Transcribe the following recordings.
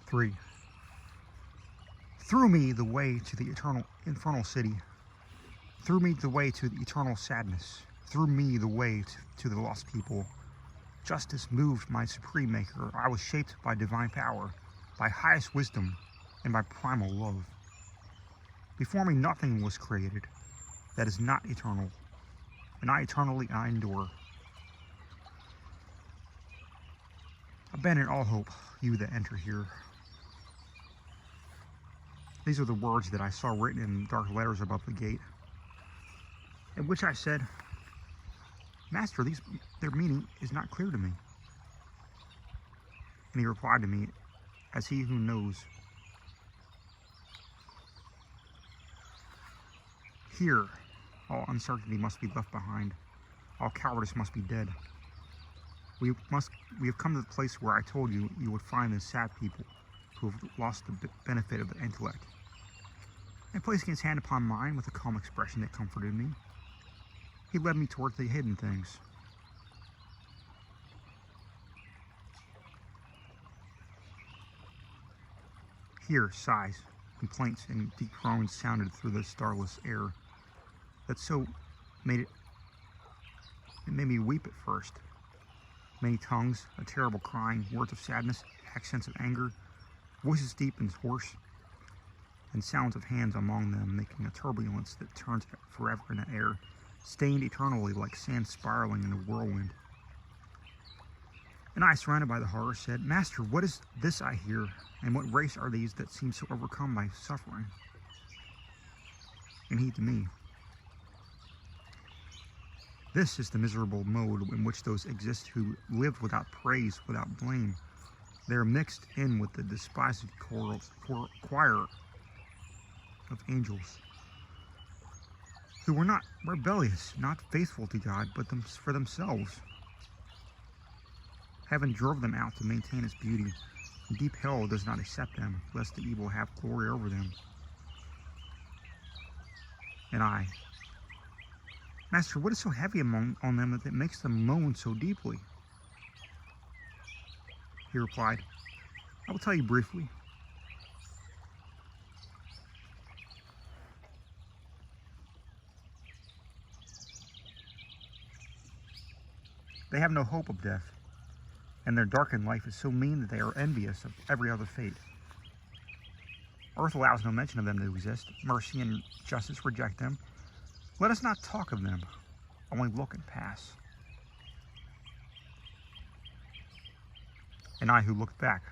3. Through me the way to the infernal city. Through me the way to the eternal sadness. Through me the way to the lost people. Justice moved my supreme maker. I was shaped by divine power, by highest wisdom, and by primal love. Before me nothing was created that is not eternal, and I endure. Abandon all hope, you that enter here. These are the words that I saw written in dark letters above the gate, in which I said, Master, their meaning is not clear to me. And he replied to me, as he who knows. Here, all uncertainty must be left behind. All cowardice must be dead. We have come to the place where I told you you would find the sad people who have lost the benefit of the intellect. And placing his hand upon mine with a calm expression that comforted me, he led me towards the hidden things. Here, sighs, complaints, and deep groans sounded through the starless air that so made me weep at first. Many tongues, a terrible crying, words of sadness, accents of anger, voices deep and hoarse, and sounds of hands among them, making a turbulence that turns forever in the air, stained eternally like sand spiraling in a whirlwind. And I, surrounded by the horror, said, Master, what is this I hear, and what race are these that seem so overcome by suffering? And he to me, this is the miserable mode in which those exist who live without praise, without blame. They are mixed in with the despised choir of angels, who were not rebellious, not faithful to God, but for themselves. Heaven drove them out to maintain its beauty, and deep hell does not accept them, lest the evil have glory over them. And I, Master, what is so heavy on them that it makes them moan so deeply? He replied, I will tell you briefly. They have no hope of death, and their darkened life is so mean that they are envious of every other fate. Earth allows no mention of them to exist. Mercy and justice reject them. Let us not talk of them, only look and pass. And I, who looked back,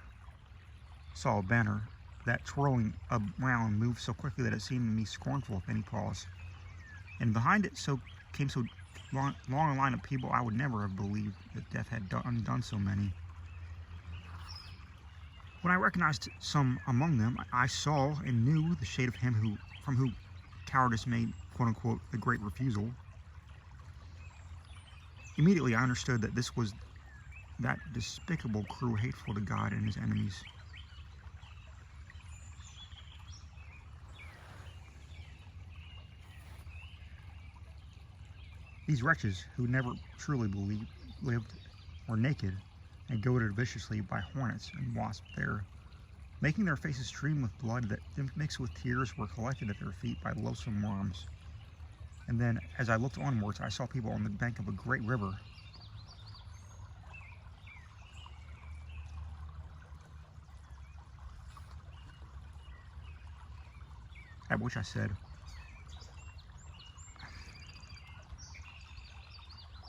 saw a banner that, twirling around, moved so quickly that it seemed to me scornful of any pause. And behind it came so long a line of people I would never have believed that death had undone so many. When I recognized some among them, I saw and knew the shade of him from whom cowardice made, quote-unquote, the great refusal. Immediately I understood that this was that despicable crew hateful to God and his enemies. These wretches, who never truly lived, were naked and goaded viciously by hornets and wasps there, making their faces stream with blood that, mixed with tears, were collected at their feet by loathsome worms. And then, as I looked onwards, I saw people on the bank of a great river. At which I said,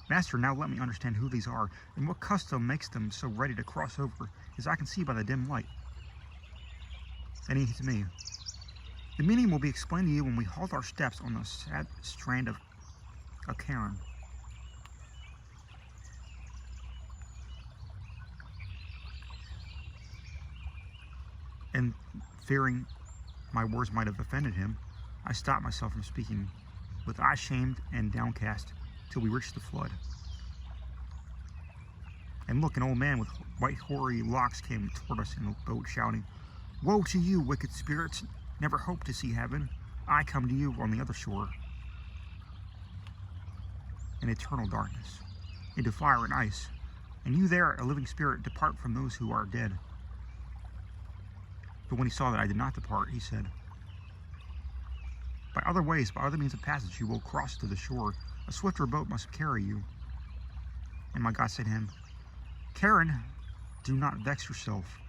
Master, now let me understand who these are, and what custom makes them so ready to cross over, as I can see by the dim light. And he to me, the meaning will be explained to you when we halt our steps on the sad strand of a cairn. And fearing my words might have offended him, I stopped myself from speaking, with eyes shamed and downcast, till we reached the flood. And look, an old man with white hoary locks came toward us in a boat, shouting, Woe to you, wicked spirits! Never hope to see heaven. I come to you on the other shore. In eternal darkness, into fire and ice, and you there, a living spirit, depart from those who are dead. But when he saw that I did not depart, he said, by other ways, by other means of passage, you will cross to the shore. A swifter boat must carry you. And my God said to him, Karen, do not vex yourself.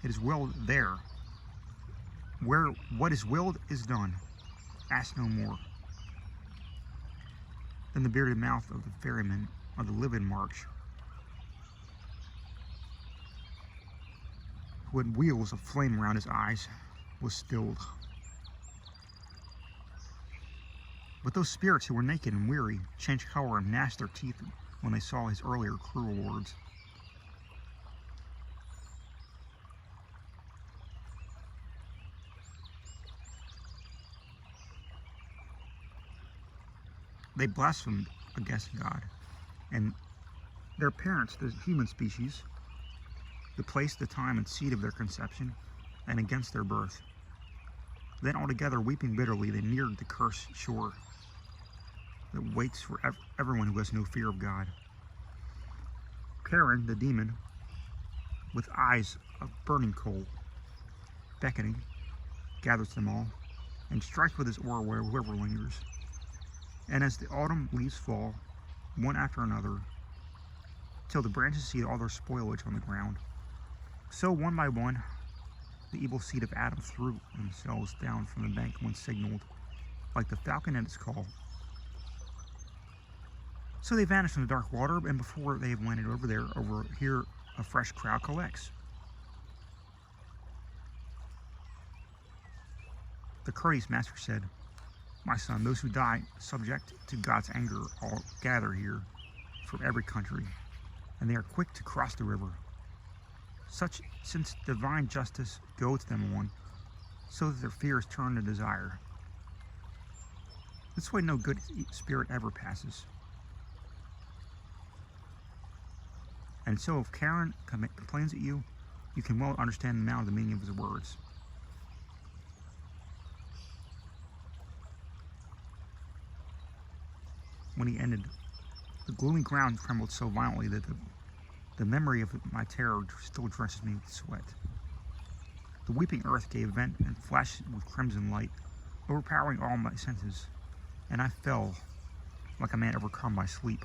It is willed there. Where what is willed is done. Ask no more. Then the bearded mouth of the ferryman of the livid march, who had wheels of flame around his eyes, was stilled. But those spirits who were naked and weary changed color and gnashed their teeth when they saw his earlier cruel words. They blasphemed against God and their parents, the human species, the place, the time, and seed of their conception, and against their birth. Then altogether, weeping bitterly, they neared the cursed shore that waits for everyone who has no fear of God. Charon, the demon, with eyes of burning coal, beckoning, gathers them all, and strikes with his oar wherever lingers. And as the autumn leaves fall, one after another, till the branches see all their spoilage on the ground, so one by one, the evil seed of Adam threw themselves down from the bank when signaled, like the falcon at its call. So they vanish in the dark water, and before they have landed over here, a fresh crowd collects. The courteous master said, my son, those who die subject to God's anger all gather here from every country, and they are quick to cross the river. Since divine justice goads them on, so that their fears turn to desire. This way no good spirit ever passes. And so if Karen complains at you, you can well understand now the meaning of his words. When he ended, the gloomy ground trembled so violently that the memory of my terror still drenches me with sweat. The weeping earth gave vent and flashed with crimson light, overpowering all my senses, and I fell like a man overcome by sleep.